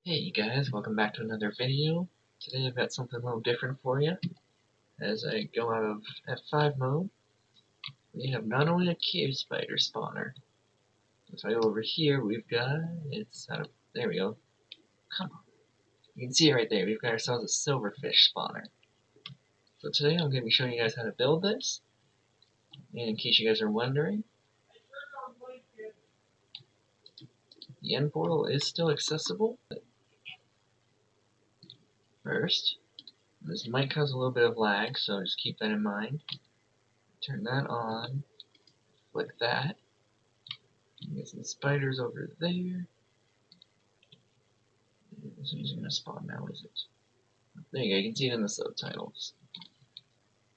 Hey you guys, welcome back to another video. Today I've got something a little different for you. As I go out of F5 mode, we have not only a cave spider spawner. If I go over here, we've got, there we go. Come on. You can see it right there, we've got ourselves a silverfish spawner. So today I'm going to be showing you guys how to build this. And in case you guys are wondering, the end portal is still accessible. First, this might cause a little bit of lag, so just keep that in mind. Turn that on, flick that. Get some spiders over there. This one's gonna spawn now, is it? There you go, you can see it in the subtitles.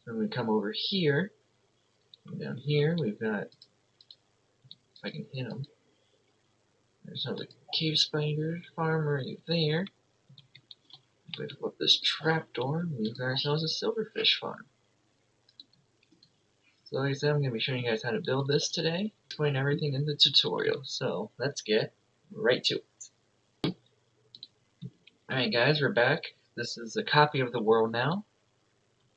So when we come over here, down here, we've got, if I can hit them, there's another cave spider farm right there. If we flip this trapdoor, we've got ourselves a silverfish farm. So like I said, I'm going to be showing you guys how to build this today. Explain everything in the tutorial, so let's get right to it. Alright guys, we're back. This is a copy of the world now.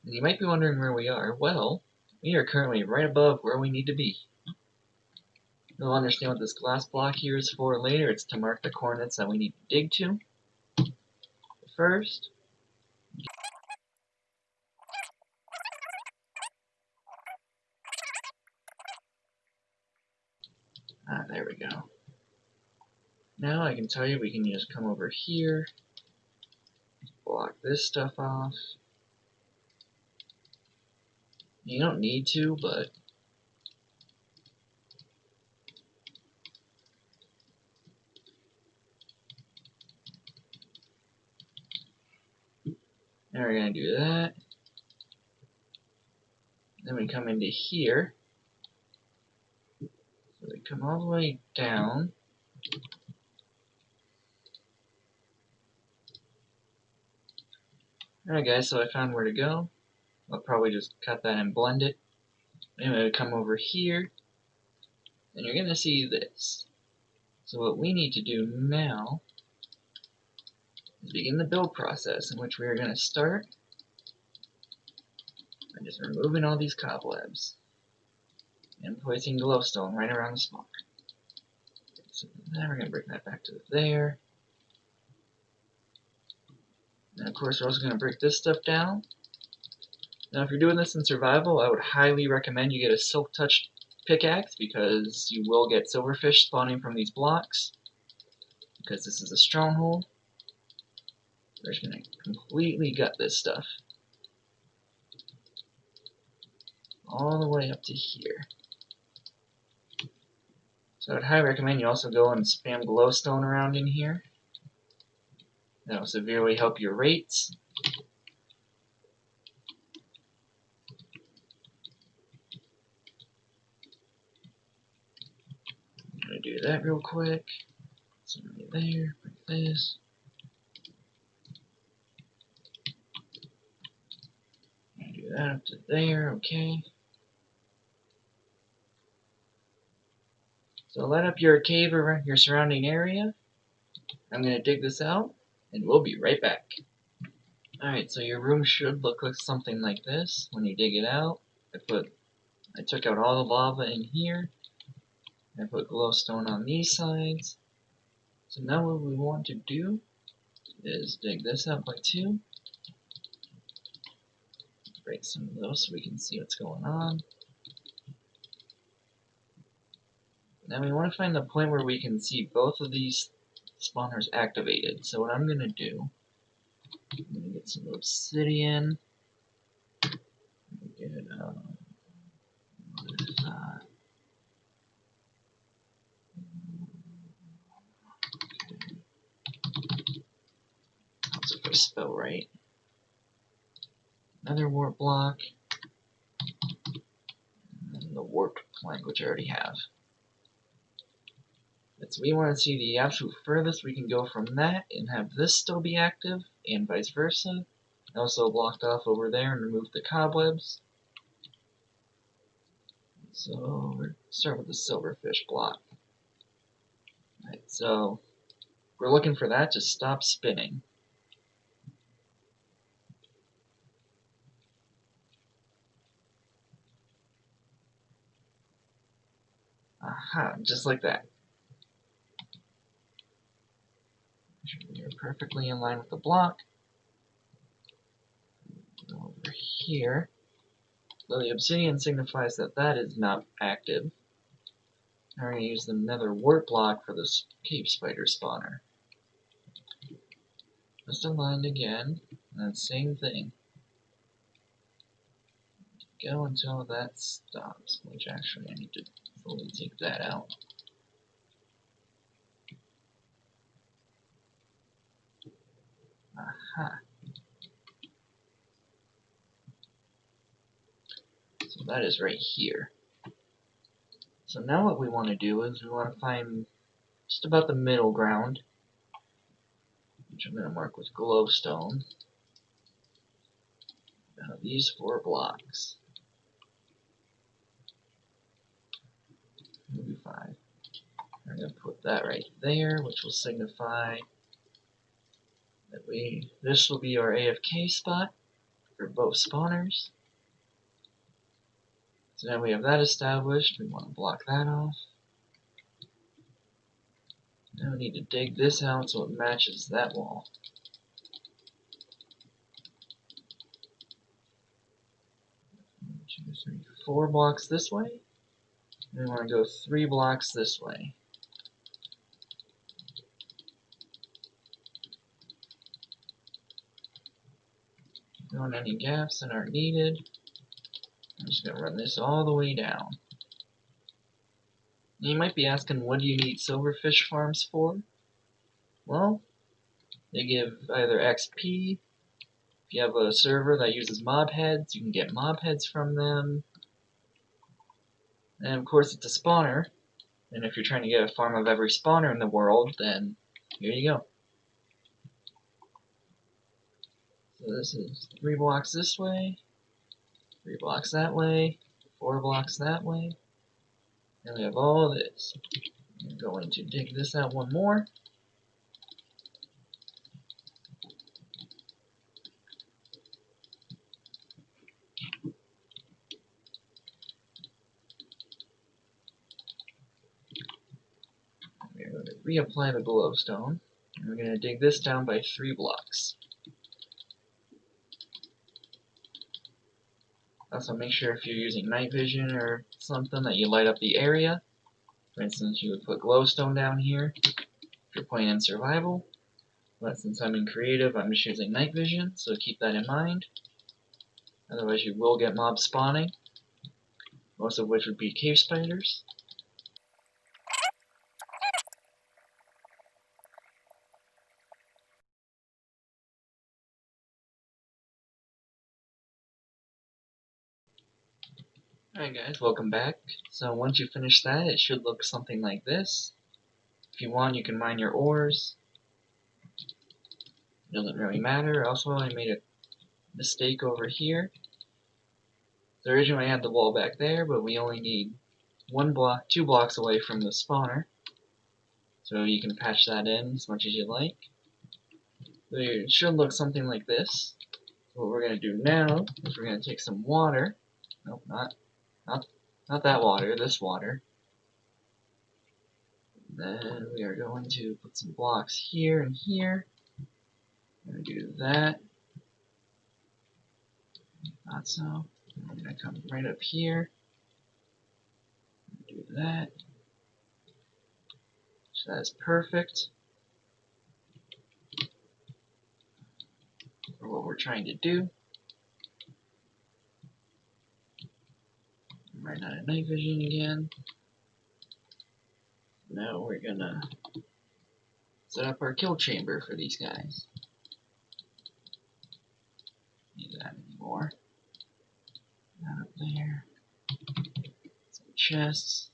And you might be wondering where we are. Well, we are currently right above where we need to be. You'll understand what this glass block here is for later. It's to mark the coordinates that we need to dig to. First, there we go. Now I can tell you we can just come over here, block this stuff off. You don't need to, but now we're going to do that. Then we come into here. So we come all the way down. Alright guys, so I found where to go. I'll probably just cut that and blend it. Anyway, we come over here, and you're going to see this. So what we need to do now is begin the build process, in which we are going to start by just removing all these cobwebs and placing glowstone right around the spawner. So now we're going to bring that back to there. And of course, we're also going to break this stuff down. Now, if you're doing this in survival, I would highly recommend you get a silk touch pickaxe, because you will get silverfish spawning from these blocks. Because this is a stronghold. We're just going to completely gut this stuff all the way up to here. So I would highly recommend you also go and spam glowstone around in here. That will severely help your rates. I'm going to do that real quick. So right there, break this. Do that up to there, okay. So light up your cave around your surrounding area. I'm going to dig this out, and we'll be right back. Alright, so your room should look like something like this when you dig it out. I took out all the lava in here. I put glowstone on these sides. So now what we want to do is dig this out by 2. Break some of those so we can see what's going on. Now we want to find the point where we can see both of these spawners activated. So what I'm going to do, I'm going to get some obsidian. Get what is that? That's if I spell right. Another warp block. And the warped plank, which I already have. So we want to see the absolute furthest we can go from that and have this still be active, and vice versa. I also blocked off over there and removed the cobwebs. So we'll start with the silverfish block. Alright, so We're looking for that to stop spinning. Aha, just like that. You're perfectly in line with the block. Go over here. So the obsidian signifies that that is not active. Now we're going to use the nether wart block for this cave spider spawner. Just aligned again, and same thing. Go until that stops, which actually I need to fully take that out. Aha. So that is right here. So now what we want to do is we want to find just about the middle ground, which I'm going to mark with glowstone. Now these 4 blocks. Maybe 5. I'm going to put that right there, which will signify that this will be our AFK spot for both spawners. So now we have that established. We want to block that off. Now we need to dig this out so it matches that wall. 1, 2, 3, 4 blocks this way. And we want to go 3 blocks this way. Fill in any gaps that aren't needed. I'm just going to run this all the way down. You might be asking, what do you need silverfish farms for? Well, they give either XP. If you have a server that uses mob heads, you can get mob heads from them. And of course, it's a spawner. And if you're trying to get a farm of every spawner in the world, then here you go. So this is 3 blocks this way, 3 blocks that way, 4 blocks that way. And we have all this. I'm going to dig this out one more. We're going to reapply the glowstone. And we're going to dig this down by 3 blocks. Also make sure if you're using night vision or something that you light up the area. For instance, you would put glowstone down here if you're playing in survival. But since I'm in creative, I'm just using night vision, so keep that in mind. Otherwise you will get mobs spawning, most of which would be cave spiders. Alright guys, welcome back. So once you finish that, it should look something like this. If you want, you can mine your ores. It doesn't really matter. Also, I made a mistake over here. So originally I had the wall back there, but we only need 2 blocks away from the spawner. So you can patch that in as much as you like. So it should look something like this. What we're going to do now is we're going to take some water. Nope, not that water, this water. Then we are going to put some blocks here and here. We're going to do that. Not so. We're going to come right up here. Do that. So that's perfect for what we're trying to do. Right out of night vision again. Now we're gonna set up our kill chamber for these guys. Need that anymore. That up there. Some chests.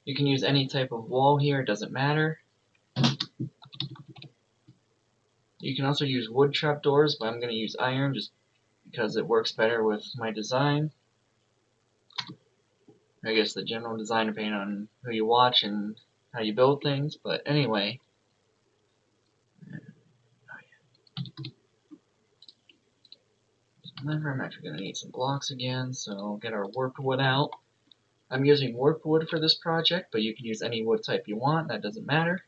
You can use any type of wall here, it doesn't matter. You can also use wood trapdoors, but I'm going to use iron just because it works better with my design. I guess the general design depending on who you watch and how you build things. But anyway, I'm actually going to need some blocks again, so I'll get our warped wood out. I'm using warped wood for this project, but you can use any wood type you want, that doesn't matter.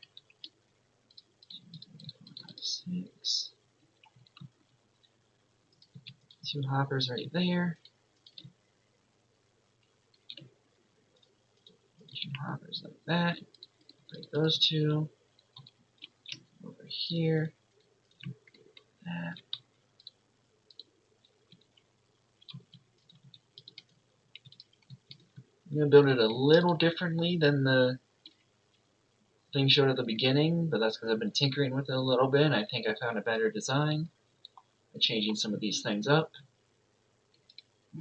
6. 2 hoppers right there. 2 hoppers like that. Break those 2. Over here. That. I'm going to build it a little differently than the thing showed at the beginning, but that's because I've been tinkering with it a little bit, and I think I found a better design by changing some of these things up.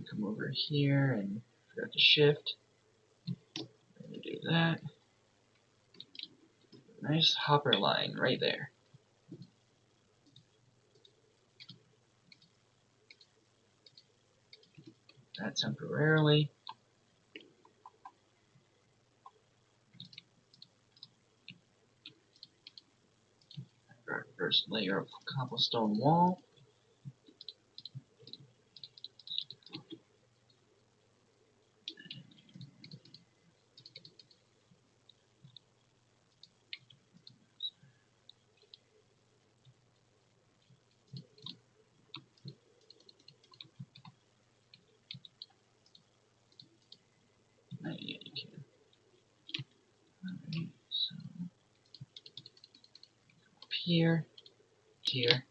Come over here and forgot to shift. I'm going to do that. Nice hopper line right there. That temporarily. Our first layer of cobblestone wall. Not yet, you can. Alright, so up here, here.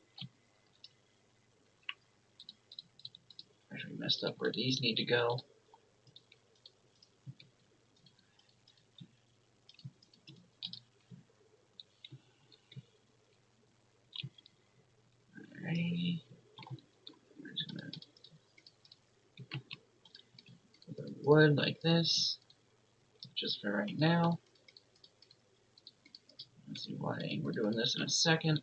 Actually messed up where these need to go. Alrighty. We're just gonna put the wood like this, just for right now. Let's see why we're doing this in a second.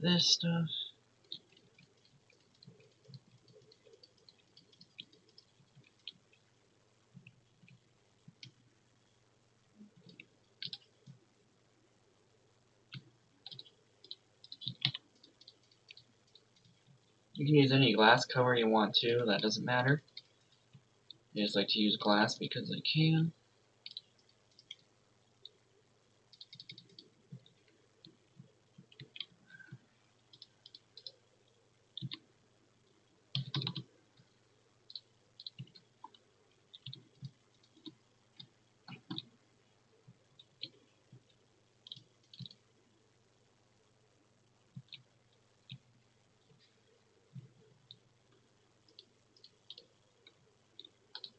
This stuff. You can use any glass cover you want to, that doesn't matter. I just like to use glass because I can.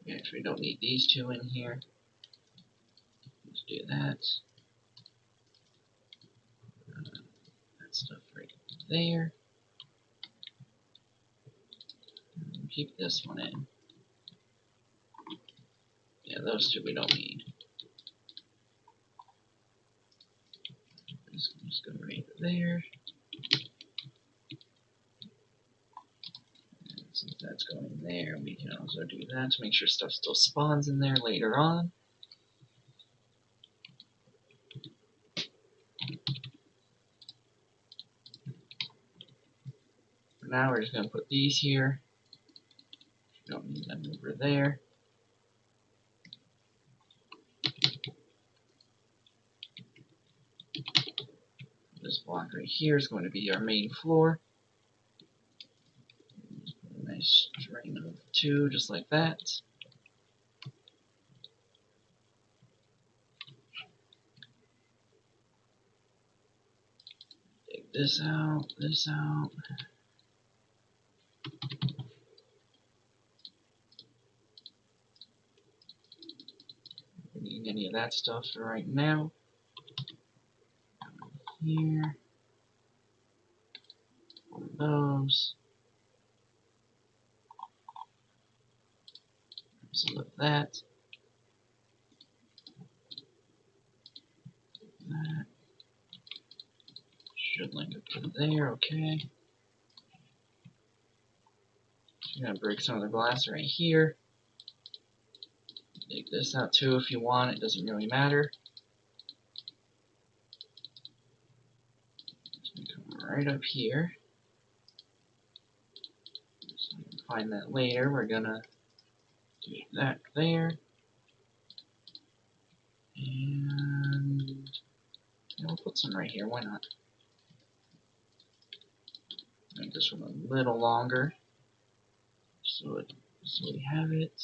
We actually don't need these 2 in here. Let's do that. That stuff right there. And keep this one in. Yeah, those 2 we don't need. Just go right there. And since that's going there, we can also do that to make sure stuff still spawns in there later on. For now, we're just going to put these here. Don't need them over there. This block right here is going to be our main floor. A nice string of 2, just like that. Take this out, this out. Don't need any of that stuff for right now. Here. One of those. Some of that. That. Should link up to there, okay. I'm going to break some of the glass right here. Take this out too if you want, it doesn't really matter. Come right up here. So you can find that later. We're going to do that there. And we'll put some right here, why not? Make this one a little longer so we have it.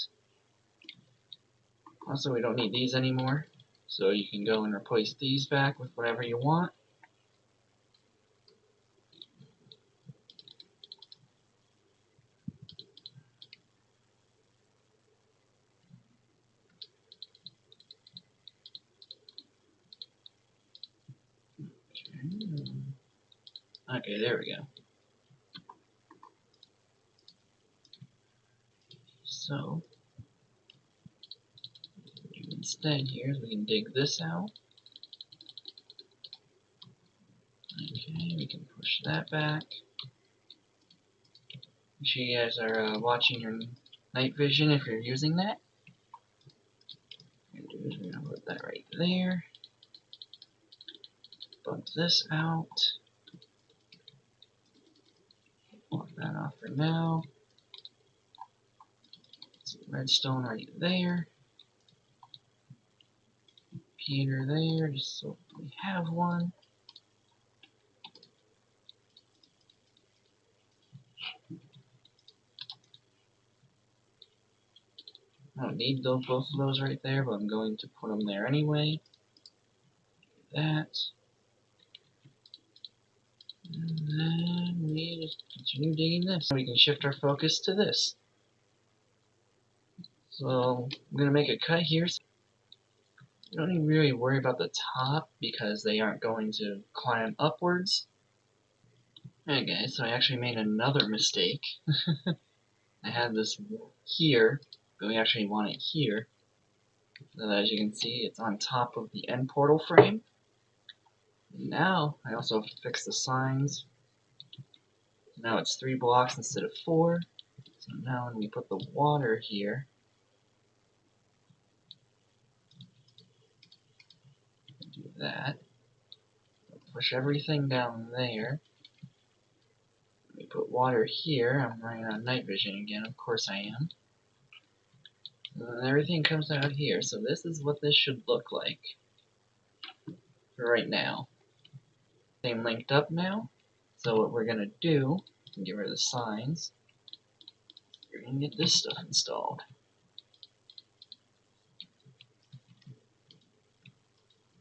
Also, we don't need these anymore, so you can go and replace these back with whatever you want. Okay, there we go. So, instead here, we can dig this out. Okay, we can push that back. Make sure you guys are watching your night vision if you're using that. What we're going to do is we're going to put that right there. Bump this out. Block that off for now. Some redstone right there. Peter there, just so we have one. I don't need both of those right there, but I'm going to put them there anyway. That. And then we just continue digging this. We can shift our focus to this. So I'm going to make a cut here. You don't even really worry about the top because they aren't going to climb upwards. Okay, so I actually made another mistake. I had this here, but we actually want it here. So as you can see, it's on top of the end portal frame. Now, I also fixed the signs. Now it's 3 blocks instead of 4. So now when we put the water here, do that. Push everything down there. We put water here. I'm running on night vision again, of course I am. And then everything comes out here. So this is what this should look like for right now. Same linked up now. So what we're going to do, get rid of the signs, we're going to get this stuff installed.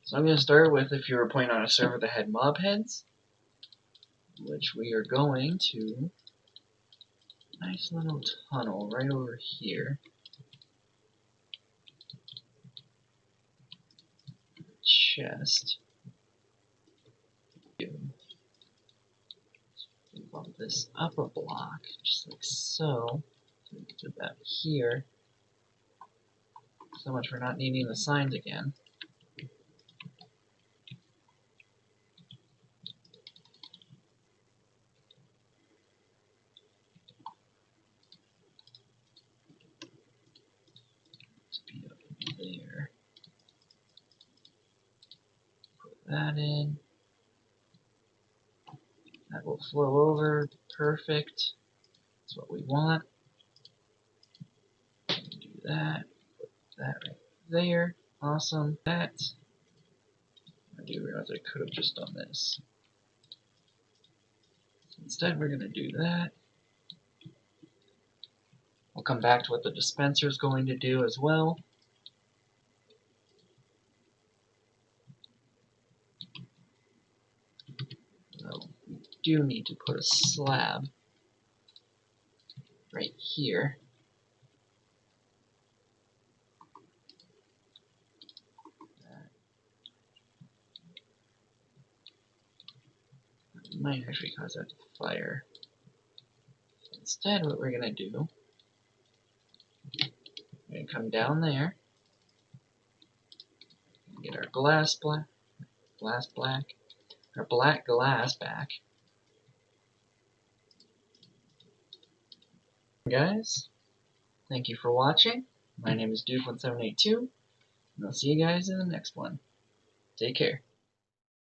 So I'm going to start with, if you were playing on a server that had mob heads, which we are going to, nice little tunnel right over here. Chest. Bump this up a block, just like so. So we can do that here. So much for not needing the signs again. Let's be up there. Put that in. That will flow over. Perfect. That's what we want. Do that. Put that right there. Awesome. That. I do realize I could have just done this. So instead, we're going to do that. We'll come back to what the dispenser is going to do as well. So we do need to put a slab right here. That might actually cause that to fire. Instead, what we're going to do, we're going to come down there, get our our black glass back. Guys, thank you for watching. My name is Dude1782, and I'll see you guys in the next one. Take care.